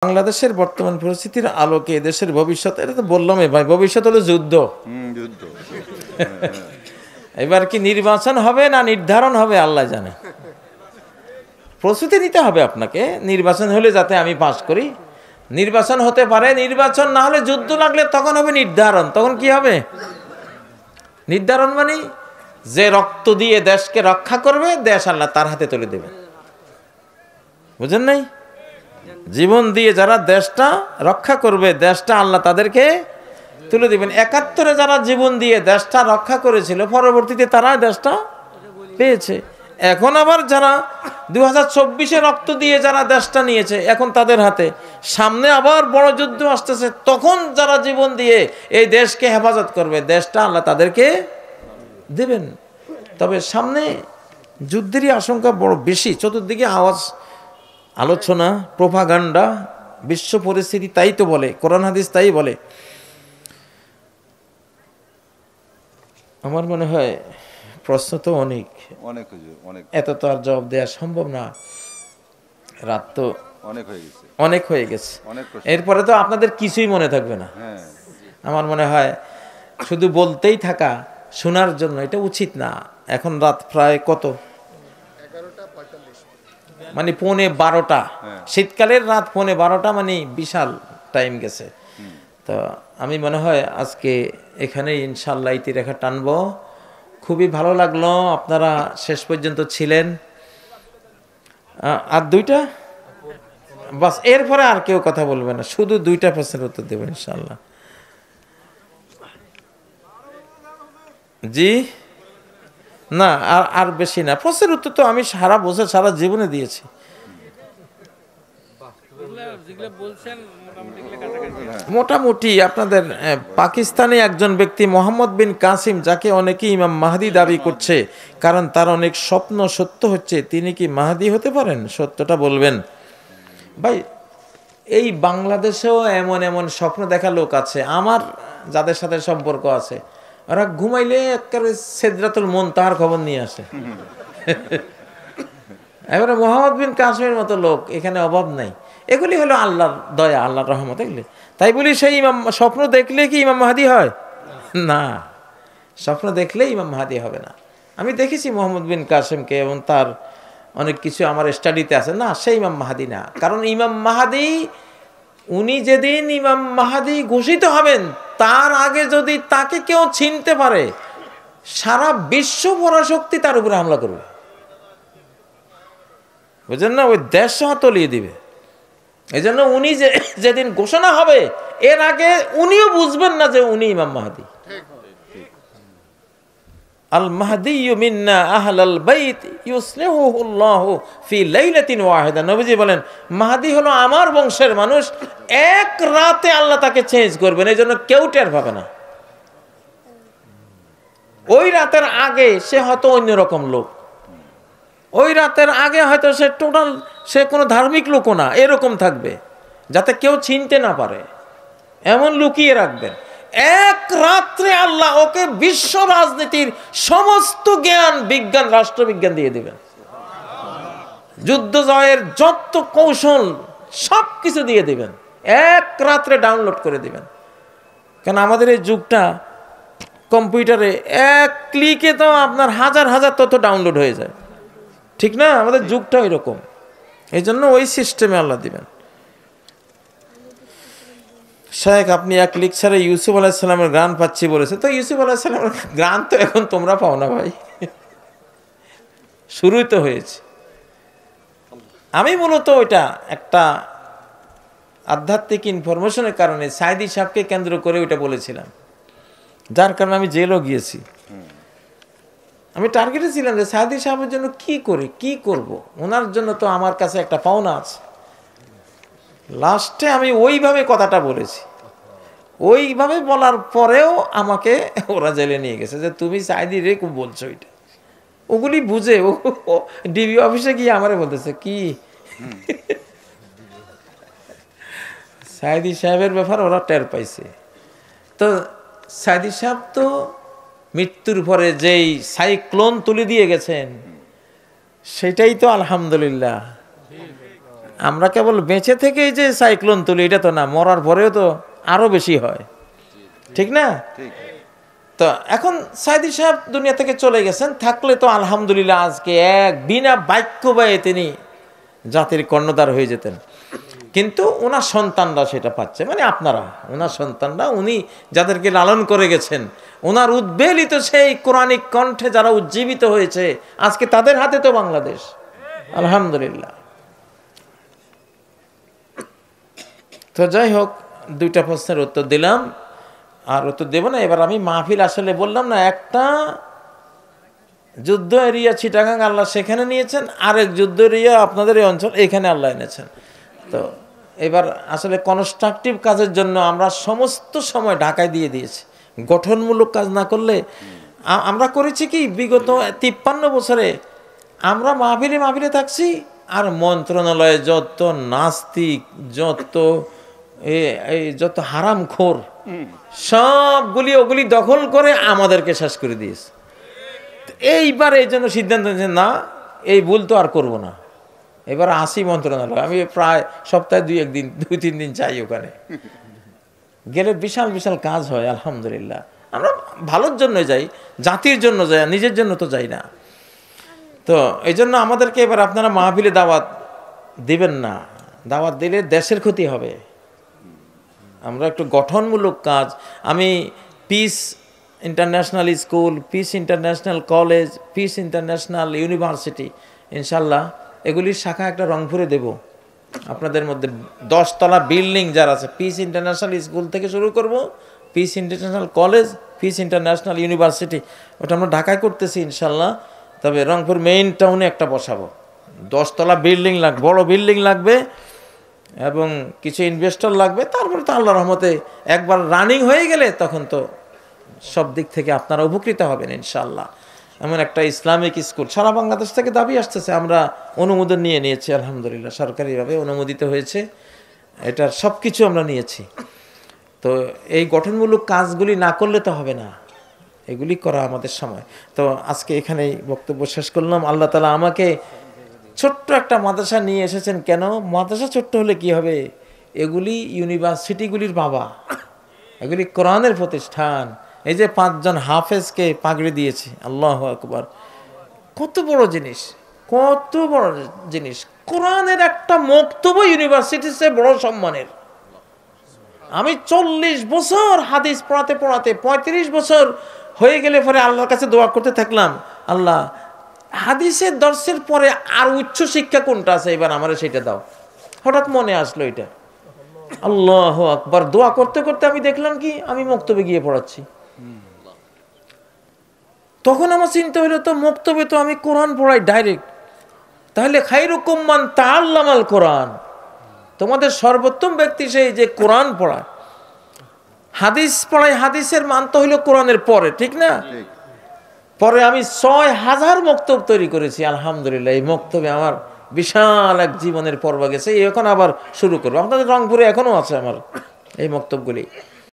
বাংলাদেশের বর্তমান পরিস্থিতির আলোকে দেশের ভবিষ্যৎ, এটা তো বললামই ভাই, ভবিষ্যৎ হলো যুদ্ধ। এবার কি নির্বাচন হবে না নির্ধারণ হবে আল্লাহ জানে। প্রস্তুতি নিতে হবে আপনাকে, নির্বাচন হলে যাতে আমি পাস করি। নির্বাচন হতে পারে, নির্বাচন না হলে যুদ্ধ লাগলে তখন হবে নির্ধারণ। তখন কি হবে? নির্ধারণ মানে যে রক্ত দিয়ে দেশকে রক্ষা করবে, দেশ আল্লাহ তার হাতে তুলে দেবে। বুঝেন নাই? জীবন দিয়ে যারা দেশটা রক্ষা করবে, দেশটা আল্লাহ তাদেরকে তুলে দিবেন। ৭১-এ যারা জীবন দিয়ে দেশটা রক্ষা করেছিল, পরবর্তীতে তারা দেশটা পেয়েছে। এখন আবার যারা 2024-এ রক্ত দিয়ে যারা দেশটা নিয়েছে, এখন তাদের হাতে। সামনে আবার বড় যুদ্ধ আসতেছে, তখন যারা জীবন দিয়ে এই দেশকে হেফাজত করবে, দেশটা আল্লাহ তাদেরকে দেবেন। তবে সামনে যুদ্ধেরই আশঙ্কা বড় বেশি। চতুর্দিকে আওয়াজ, আলোচনা, প্রোপাগান্ডা, বিশ্ব পরিস্থিতি তাই তো বলে, কোরআন হাদিস তাই বলে। আমার মনে হয় প্রশ্ন তো অনেক, এত তো আর জবাব দেওয়া সম্ভব না। রাত তো অনেক হয়ে গেছে। এরপরে তো আপনাদের কিছুই মনে থাকবে না। আমার মনে হয় শুধু বলতেই থাকা, শোনার জন্য এটা উচিত না। এখন রাত প্রায় কত, মানে 11:45। শীতকালের রাত 11:45, মানে বিশাল টাইম গেছে। তো আমি মনে হয় আজকে এখানে ইনশাল্লাহ ইতিরেখা টানবো। খুবই ভালো লাগলো আপনারা শেষ পর্যন্ত ছিলেন। আর দুইটা বাস, এরপরে আর কেউ কথা বলবে না, শুধু দুইটা প্রশ্নের উত্তর দেবো ইনশাল্লাহ। জি না, আর বেশি না। প্রশ্নের উত্তর তো আমি সারা বছর সারা জীবনে দিয়েছি। মোটামুটি আপনাদের পাকিস্তানে একজন ব্যক্তি মোহাম্মদ বিন কাসিম, যাকে অনেকে ইমাম মাহদি দাবি করছে, কারণ তার অনেক স্বপ্ন সত্য হচ্ছে, তিনি কি মাহদি হতে পারেন? সত্যটা বলবেন ভাই। এই বাংলাদেশেও এমন এমন স্বপ্ন দেখা লোক আছে, আমার যাদের সাথে সম্পর্ক আছে, ওরা ঘুমাইলে একেবারে সিদরাতুল মুনতাহার খবর নিয়ে আসে। এবারে মোহাম্মদ বিন কাসিমের মতো লোক এখানে অভাব নাই। এগুলি হলো আল্লাহর দয়া, আল্লাহর রহমত। এগুলি তাই বলি সেই ইমাম স্বপ্ন দেখলে কি ইমাম মাহাদি হয়? না, স্বপ্ন দেখলে ইমাম মাহাদি হবে না। আমি দেখেছি মোহাম্মদ বিন কাসিমকে, এবং তার অনেক কিছু আমার স্টাডিতে আছে। না, সেই ইমাম মাহাদি না। কারণ ইমাম মাহাদি, উনি যেদিন ইমাম মাহাদি ঘোষিত হবেন, তার আগে যদি তাকে কেউ চিনতে পারে, সারা বিশ্ব পরাশক্তি তার উপরে হামলা করবে। বুঝলেন না? ওই দেশ তলিয়ে দিবে। এই জন্য উনি যেদিন ঘোষণা হবে, এর আগে উনিও বুঝবেন না যে উনি ইমাম মাহদি। আল মাহদিয়্যু মিন্না আহলাল বাইত ইউসলিহুল্লাহু ফি লাইলাতিন ওয়াহিদা। নবীজি বলেন, মাহদি হলো আমার বংশের মানুষ, এক রাতে আল্লাহ তাকে চেঞ্জ করবেন। এই জন্য কেউ টের পাবে না। ওই রাতের আগে সে হয়তো অন্যরকম লোক, ওই রাতের আগে হয়তো সে টোটাল, সে কোনো ধার্মিক লোকও না, এরকম থাকবে, যাতে কেউ চিনতে না পারে, এমন লুকিয়ে রাখবেন। এক রাত্রে আল্লাহ ওকে বিশ্ব রাজনীতির সমস্ত জ্ঞান, বিজ্ঞান, রাষ্ট্রবিজ্ঞান দিয়ে দিবেন। যুদ্ধ জয়ের যত কৌশল সব কিছু দিয়ে দিবেন, এক রাত্রে ডাউনলোড করে দিবেন। কেন আমাদের এই যুগটা কম্পিউটারে এক ক্লিকে তো আপনার হাজার হাজার তথ্য ডাউনলোড হয়ে যায়, ঠিক না? আমাদের যুগটা এরকম। এই জন্য ওই সিস্টেমে আল্লাহ দিবেন। শেখ, আপনি এক লেকচারে ইউসুফ আলাইহিসসালামের গান পাচ্ছি বলেছে, তো ইউসুফ আলাইহিসসালামের গান তো এখন তোমরা পাও না ভাই, শুরুই তো হয়েছে। আমি মূলত ওইটা একটা আধ্যাত্মিক ইনফরমেশনের কারণে সাইদি সাহেবকে কেন্দ্র করে ওইটা বলেছিলাম, যার কারণে আমি জেলও গিয়েছি। আমি টার্গেটে ছিলাম যে সাইদি সাহেবের জন্য কি করব, ওনার জন্য তো আমার কাছে একটা পাওনা আছে। লাস্টে আমি ওইভাবে কথাটা বলেছি। ওইভাবে বলার পরেও আমাকে ওরা জেলে নিয়ে গেছে, যে তুমি সাইদি রে খুব বলছো ওইটা। ওগুলি বুঝে ও ডিবি অফিসে গিয়ে আমারে বলতেছে কি সাইদি সাহেবের ব্যাপার ওরা টের পাইছে। তো সাইদি সাহেব তো মৃত্যুর পরে যেই সাইক্লোন তুলে দিয়ে গেছেন, সেটাই তো আলহামদুলিল্লাহ। আমরা কেবল বেঁচে থেকেই যে সাইক্লোন তুলি এটা তো না, মরার পরেও তো আরো বেশি হয়, ঠিক না? তো এখন সাইদি সাহেব দুনিয়া থেকে চলে গেছেন, থাকলে তো আলহামদুলিল্লাহ আজকে এক বিনা বাক্য ব্যয়ে তিনি জাতির কর্ণধার হয়ে যেতেন। কিন্তু ওনার সন্তানরা সেটা পাচ্ছে, মানে আপনারা, ওনার সন্তানরা, উনি যাদেরকে লালন করে গেছেন, ওনার উদ্বেলিত সেই কোরআনিক কণ্ঠে যারা উজ্জীবিত হয়েছে, আজকে তাদের হাতে তো বাংলাদেশ, আলহামদুলিল্লাহ। তো যাই হোক, দুইটা প্রশ্নের উত্তর দিলাম, আর উত্তর দেব না। এবার আমি মাহফিল আসলে বললাম না, একটা যুদ্ধ এরিয়া চিটাগাং আল্লাহ সেখানে নিয়েছেন, আরেক যুদ্ধ এরিয়া আপনাদের এই অঞ্চল এখানে আল্লাহ এনেছেন। তো এবার আসলে কনস্ট্রাকটিভ কাজের জন্য আমরা সমস্ত সময় ঢাকায় দিয়ে দিয়েছি। গঠনমূলক কাজ না করলে আমরা করেছি কি, বিগত 53 বছরে আমরা মাহফিলে থাকছি, আর মন্ত্রণালয়ে যত নাস্তিক, যত হারামখোর সবগুলি ওগুলি দখল করে আমাদেরকে শেষ করে দিয়েছে। এইবার এই জন্য সিদ্ধান্ত নিয়েছে, না এই ভুল তো আর করব না, এবার আসি মন্ত্রণালয়। আমি প্রায় সপ্তাহে 2-3 দিন চাই ওখানে গেলে, বিশাল বিশাল কাজ হয় আলহামদুলিল্লাহ। আমরা ভালোর জন্য যাই, জাতির জন্য যাই, নিজের জন্য তো যাই না। তো এই জন্য আমাদেরকে এবার আপনারা মাহফিলে দাওয়াত দিবেন না, দাওয়াত দিলে দেশের ক্ষতি হবে। আমরা একটু গঠনমূলক কাজ, আমি piece international school, piece international college, piece international university, ইনশাল্লাহ এগুলির শাখা একটা রংপুরে দেব। আপনাদের মধ্যে 10 তলা বিল্ডিং যারা আছে, পিস ইন্টারন্যাশনাল স্কুল থেকে শুরু করব, piece international college, piece international university, ওটা আমরা ঢাকায় করতেছি ইনশাল্লাহ। তবে রংপুর মেইন টাউনে একটা বসাবো, 10 তলা বিল্ডিং লাগবে, বড় বিল্ডিং লাগবে, এবং কিছু ইনভেস্টর লাগবে। তারপরে তো আল্লাহর রহমতে একবার রানিং হয়ে গেলে তখন তো সব দিক থেকে আপনারা উপকৃত হবেন ইনশাল্লাহ। এমন একটা ইসলামিক স্কুল সারা বাংলাদেশ থেকে দাবি আসতেছে, আমরা অনুমোদন নিয়েছি আলহামদুলিল্লাহ, সরকারিভাবে অনুমোদিত হয়েছে, এটার সব কিছু আমরা নিয়েছি। তো এই গঠনমূলক কাজগুলি না করলে তো হবে না, এগুলি করা আমাদের সময়। তো আজকে এখানেই বক্তব্য শেষ করলাম। আল্লাহ তাআলা আমাকে ছোট্ট একটা মাদ্রাসা নিয়ে এসেছেন। কেন মাদ্রাসা ছোট্ট হলে কি হবে, এগুলি ইউনিভার্সিটিগুলির বাবা, এগুলি কোরআনের প্রতিষ্ঠান। এই যে 5 জন হাফেজকে পাগড়ি দিয়েছি, আল্লাহু আকবার, কত বড় জিনিস, কত বড় জিনিস। কোরআনের একটা মক্তব্য ইউনিভার্সিটির চেয়ে বড় সম্মানের। আমি 40 বছর হাদিস পড়াতে 35 বছর হয়ে গেলে পরে আল্লাহর কাছে দোয়া করতে থাকলাম, আল্লাহ হাদিসের দর্শের পরে আর উচ্চ শিক্ষা কোনটা আছে, এবার আমারে সেটা দাও। হঠাৎ মনে আসলো এটা, আল্লাহু আকবার। দোয়া করতে করতে আমি দেখলাম কি, আমি মক্তবে গিয়ে পড়াচ্ছি। তখন আমার চিন্তা হলো, তো মক্তবে তো আমি কোরআন পড়াই ডাইরেক্ট, তাহলে খায়রুকুম মান তাআল্লামাল কোরআন, তোমাদের সর্বোত্তম ব্যক্তি সেই যে কোরআন পড়ায়। হাদিস পড়ায়, হাদিসের মান তো হইল কোরআনের পরে, ঠিক না? পরে আমি 6000 মক্তব তৈরি করেছি আলহামদুলিল্লাহ। এই মক্তবে আমার বিশাল এক জীবনের পর্ব গেছে, এখন আবার শুরু করবো। আপনাদের রংপুরে এখনো আছে আমার এই মক্তবগুলি।